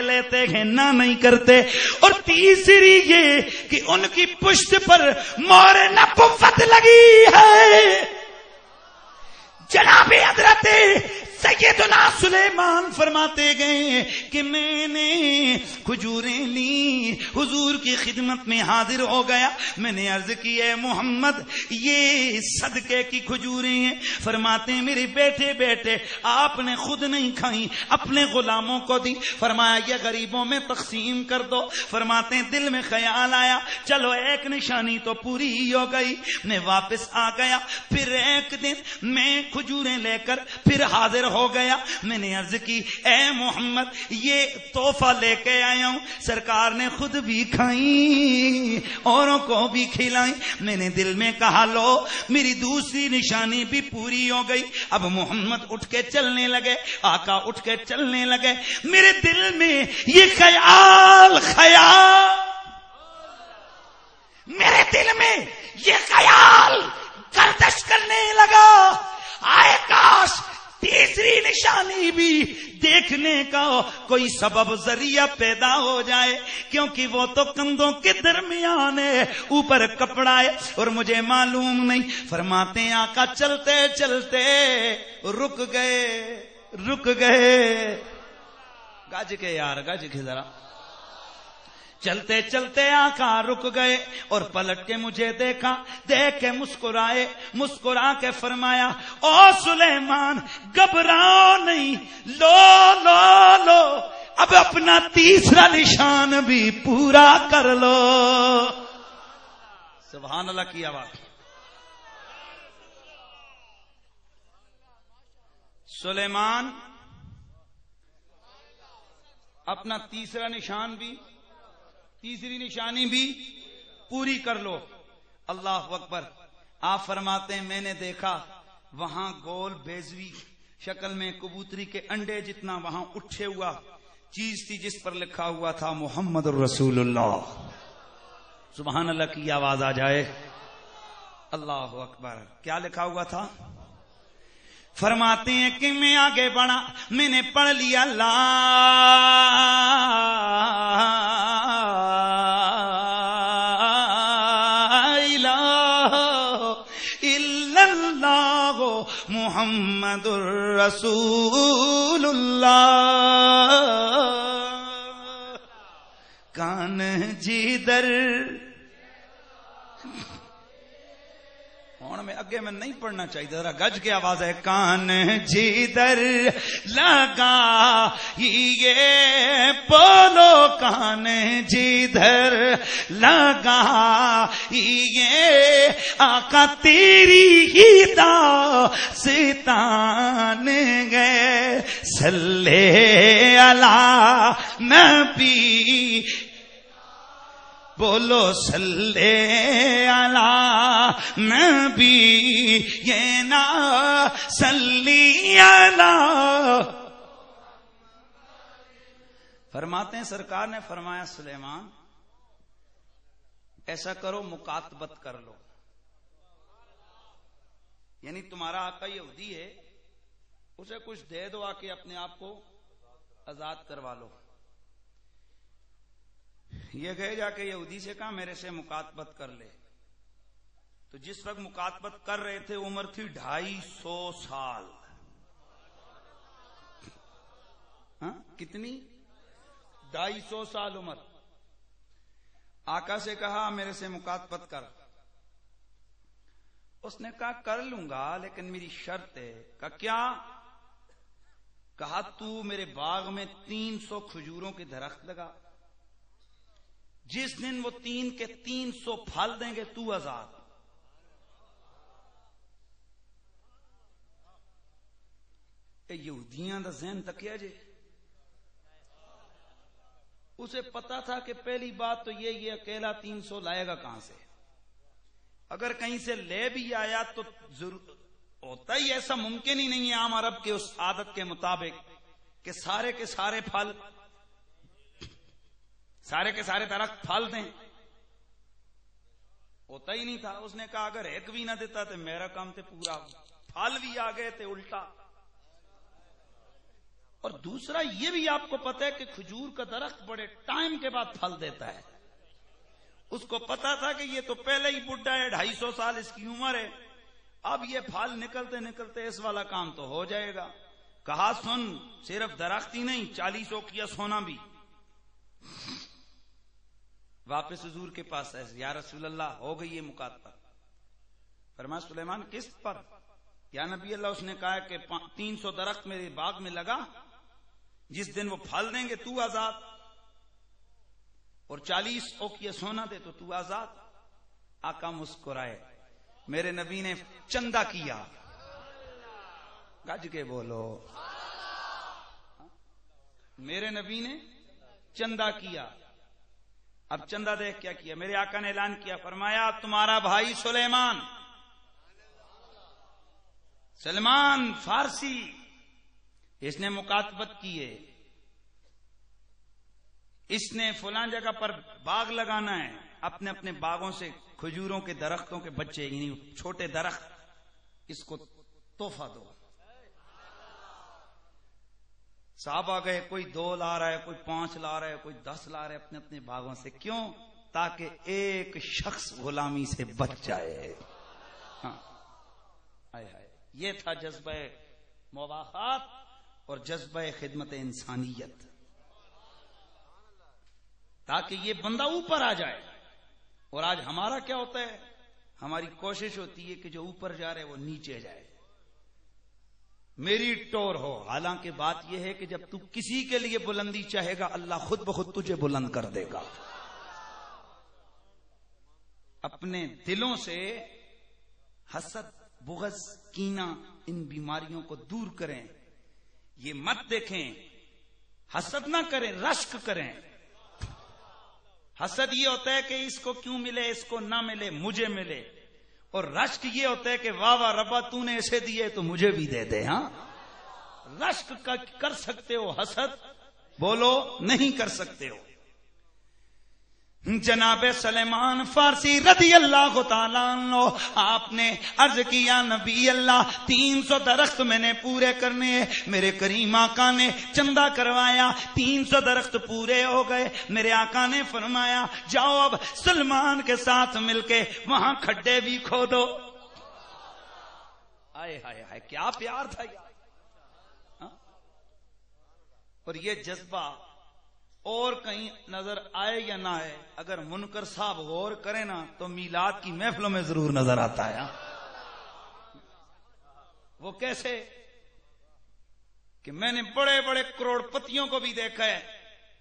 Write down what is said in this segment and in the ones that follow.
لیتے ہیں نہ نہیں کرتے. اور تیسری یہ کہ ان کی پشت پر مہر نبوت لگی ہے. جناب حضرت سیدنا سلیمان فرماتے گئے کہ میں نے کھجوریں لی, حضور کی خدمت میں حاضر ہو گیا. میں نے عرض کی اے محمد یہ صدقے کی کھجوریں ہیں. فرماتے ہیں میرے بیٹے بیٹے آپ نے خود نہیں کھائیں, اپنے غلاموں کو دی. فرمایا یہ غریبوں میں تقسیم کر دو. فرماتے ہیں دل میں خیال آیا چلو ایک نشانی تو پوری ہی ہو گئی. میں واپس آ گیا. پھر ایک دن میں کھجوریں لے کر پھر حاضر ہو گیا. میں نے عرض کی اے محمد یہ تحفہ لے کے آیا ہوں. سرکار نے خود بھی کھائیں اوروں کو بھی کھلائیں. میں نے دل میں کہا لو میری دوسری نشانی بھی پوری ہو گئی. اب محمد اٹھ کے چلنے لگے, آقا اٹھ کے چلنے لگے. میرے دل میں یہ خیال میرے دل میں یہ خیال گردش کرنے لگا, آئے کاش تیسری نشانی بھی دیکھنے کا کوئی سبب ذریعہ پیدا ہو جائے, کیونکہ وہ تو کندھوں کے درمیان ہے, اوپر کپڑا ہے اور مجھے معلوم نہیں. فرماتے ہیں آقا چلتے چلتے رک گئے. گج کے یار گج کے ذرا. چلتے چلتے آقا رک گئے اور پلٹ کے مجھے دیکھا. دیکھ کے مسکرائے, مسکرا کے فرمایا او سلیمان گھبراؤ نہیں, لو اب اپنا تیسرا نشان بھی پورا کر لو. سبحان اللہ کی آواز. سلیمان اپنا تیسرا نشان بھی, تیسری نشانی بھی پوری کر لو. اللہ اکبر. آپ فرماتے ہیں میں نے دیکھا وہاں گول بیزوی شکل میں کبوتری کے انڈے جتنا وہاں اٹھے ہوا چیز تھی جس پر لکھا ہوا تھا محمد الرسول اللہ. سبحان اللہ کی آواز آ جائے. اللہ اکبر. کیا لکھا ہوا تھا؟ فرماتے ہیں کہ میں آگے بڑھا, میں نے پڑھ لیا لا الہ الا اللہ محمد الرسول اللہ. کان جدھر میں اگے میں نہیں پڑھنا چاہیے, ذرا گج کے آواز ہے. کان جدھر لگا یہ بولو, کان جدھر لگا یہ آقا تیری ہی داستان گئے. صلی علی نبی بولو صلی علی نبی یہ نا صلی علی. فرماتے ہیں سرکار نے فرمایا سلیمان ایسا کرو مکاتبت کر لو, یعنی تمہارا آقا یہودی ہے اسے کچھ دے دو, آ کے اپنے آپ کو آزاد کروا لو. یہ گئے جا کے یہودی سے کہا میرے سے مکاتبت کر لے. تو جس وقت مکاتبت کر رہے تھے عمر تھی 250 سال. ہاں کتنی؟ 250 سال عمر. آقا سے کہا میرے سے مکاتبت کر. اس نے کہا کر لوں گا لیکن میری شرط ہے. کہا کیا؟ کہا تو میرے باغ میں 300 کھجوروں کے درخت لگا, جس دن وہ 3 کے 300 پھل دیں گے تو آزاد. یہودیاں دا ذہن تکیا جے. اسے پتا تھا کہ پہلی بات تو یہ اکیلا 300 لائے گا کہاں سے. اگر کہیں سے لے بھی آیا تو ضرور ہوتا ہی ایسا ممکن ہی نہیں ہے عام عرب کے اس عادت کے مطابق کہ سارے کے سارے پھل, سارے کے سارے درخت پھل دیں. ہوتا ہی نہیں تھا. اس نے کہا اگر ایک بھی نہ دیتا تو میرا کام تے پورا, پھل بھی آ گئے تے الٹا. اور دوسرا یہ بھی آپ کو پتا ہے کہ کھجور کا درخت بڑے ٹائم کے بعد پھل دیتا ہے. اس کو پتا تھا کہ یہ تو پہلے ہی بڈھا ہے, 250 سال اس کی عمر ہے, اب یہ پھل نکلتے نکلتے اس والا کام تو ہو جائے گا. کہا سن, صرف درخت ہی نہیں 40 اوقیہ سونا بھی. واپس حضور کے پاس ہے, یا رسول اللہ ہو گئی یہ مکاتبہ. فرمایا سلیمان کس پر؟ یا نبی اللہ, اس نے کہا کہ 300 درخت میرے باغ میں لگا, جس دن وہ پھل دیں گے تو آزاد, اور 40 اوقیہ سونا دے تو تو آزاد. آقا مسکرائے. میرے نبی نے چندہ کیا. گج کے بولو. میرے نبی نے چندہ کیا. اب چندہ دیکھ کیا کیا, میرے آقا نے اعلان کیا, فرمایا تمہارا بھائی سلمان فارسی, اس نے مکاتبت کی ہے, اس نے فلاں جگہ پر باغ لگانا ہے, اپنے اپنے باغوں سے کھجوروں کے درختوں کے بچے, یعنی چھوٹے درخت, اس کو تحفہ دو. صاحب آ گئے, کوئی 2 لا رہا ہے, کوئی 5 لا رہا ہے, کوئی 10 لا رہا ہے اپنے اپنے باغوں سے. کیوں؟ تاکہ ایک شخص غلامی سے بچ جائے. ہاں, یہ تھا جذبہ مواخات اور جذبہ خدمت انسانیت, تاکہ یہ بندہ اوپر آ جائے. اور آج ہمارا کیا ہوتا ہے, ہماری کوشش ہوتی ہے کہ جو اوپر جا رہے وہ نیچے جائے, میری ٹور ہو. حالانکہ بات یہ ہے کہ جب تو کسی کے لیے بلندی چاہے گا, اللہ خود بخود تجھے بلند کر دے گا. اپنے دلوں سے حسد, بغض, کینہ, ان بیماریوں کو دور کریں. یہ مت دیکھیں, حسد نہ کریں, رشک کریں. حسد یہ ہوتا ہے کہ اس کو کیوں ملے, اس کو نہ ملے, مجھے ملے. اور رشک یہ ہوتا ہے کہ واہ واہ ربا تو نے اسے دیے تو مجھے بھی دے دے. ہاں, رشک کر سکتے ہو, حسد بولو نہیں کر سکتے ہو. جناب سلیمان فارسی رضی اللہ تعالیٰ عنہ, آپ نے عرض کیا نبی اللہ 300 درخت میں نے پورے کرنے ہیں. میرے کریم آقا نے چندہ کروایا, 300 درخت پورے ہو گئے. میرے آقا نے فرمایا جاؤ اب سلمان کے ساتھ مل کے وہاں کھڈے بھی کھودو. آئے ہائے ہائے, کیا پیار تھا یہ. اور یہ جذبہ اور کہیں نظر آئے یا نہ آئے, اگر منکر صاحب غور کرے نا تو میلاد کی محفلوں میں ضرور نظر آتا ہے. وہ کیسے کہ میں نے بڑے بڑے کروڑ پتیوں کو بھی دیکھا ہے,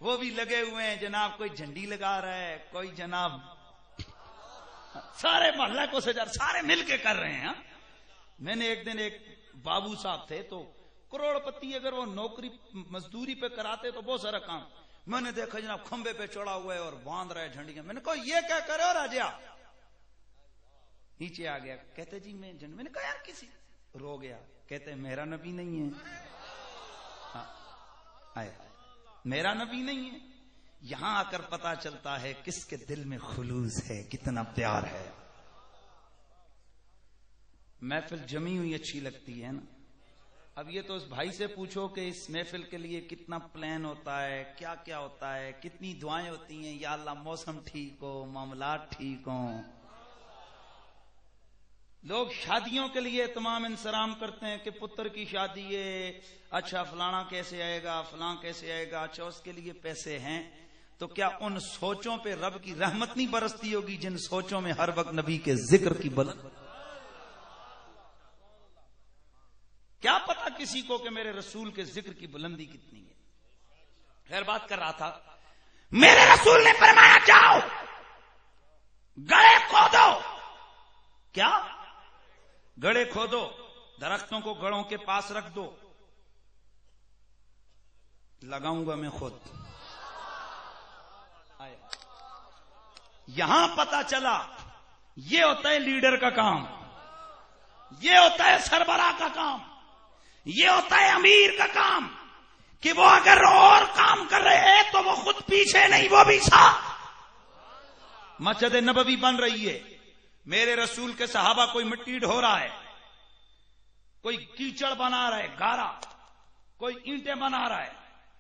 وہ بھی لگے ہوئے ہیں جناب, کوئی جھنڈی لگا رہا ہے, کوئی جناب سارے محلہ کو سجا, سارے مل کے کر رہے ہیں. میں نے ایک دن, ایک بابو صاحب تھے, تو کروڑ پتی اگر وہ نوکری مزدوری پہ کراتے تو بہت سارا کام. میں نے دیکھا جناب کھمبے پہ چڑھا ہوا ہے اور باندھ رہا ہے جھنڈیاں. میں نے کہا یہ کیا کرے ہو راجا, نیچے آ گیا. کہتے جی میں جھنڈی, میں نے کہا یار کسی, رو گیا. کہتے میرا نبی نہیں ہے. آئے میرا نبی نہیں ہے. یہاں آ کر پتا چلتا ہے کس کے دل میں خلوص ہے, کتنا پیار ہے. محفل جمی ہوئی اچھی لگتی ہے نا. اب یہ تو اس بھائی سے پوچھو کہ اس محفل کے لیے کتنا پلان ہوتا ہے, کیا کیا ہوتا ہے, کتنی دعائیں ہوتی ہیں, یا اللہ موسم ٹھیک ہو, معاملات ٹھیک ہوں. لوگ شادیوں کے لیے تمام انتظام کرتے ہیں کہ پتر کی شادی ہے, اچھا فلانا کیسے آئے گا, فلاں کیسے آئے گا, اچھا اس کے لیے پیسے ہیں. تو کیا ان سوچوں پہ رب کی رحمت نہیں برستی ہوگی جن سوچوں میں ہر وقت نبی کے ذکر کی کیا پتا کسی کو کہ میرے رسول کے ذکر کی بلندی کتنی ہے. خیر بات کر رہا تھا, میرے رسول نے فرمایا جاؤ گڑھے کھودو. کیا گڑھے کھودو, درختوں کو گڑھوں کے پاس رکھ دو, لگاؤں گا میں خود. یہاں پتا چلا یہ ہوتا ہے لیڈر کا کام, یہ ہوتا ہے سربراہ کا کام, یہ ہوتا ہے امیر کا کام, کہ وہ اگر اور کام کر رہے ہیں تو وہ خود پیچھے نہیں, وہ بھی ساتھ. مسجد نبوی بن رہی ہے, میرے رسول کے صحابہ کوئی مٹی ڈھو رہا ہے, کوئی کیچڑ بنا رہا ہے, گارا, کوئی اینٹیں بنا رہا ہے،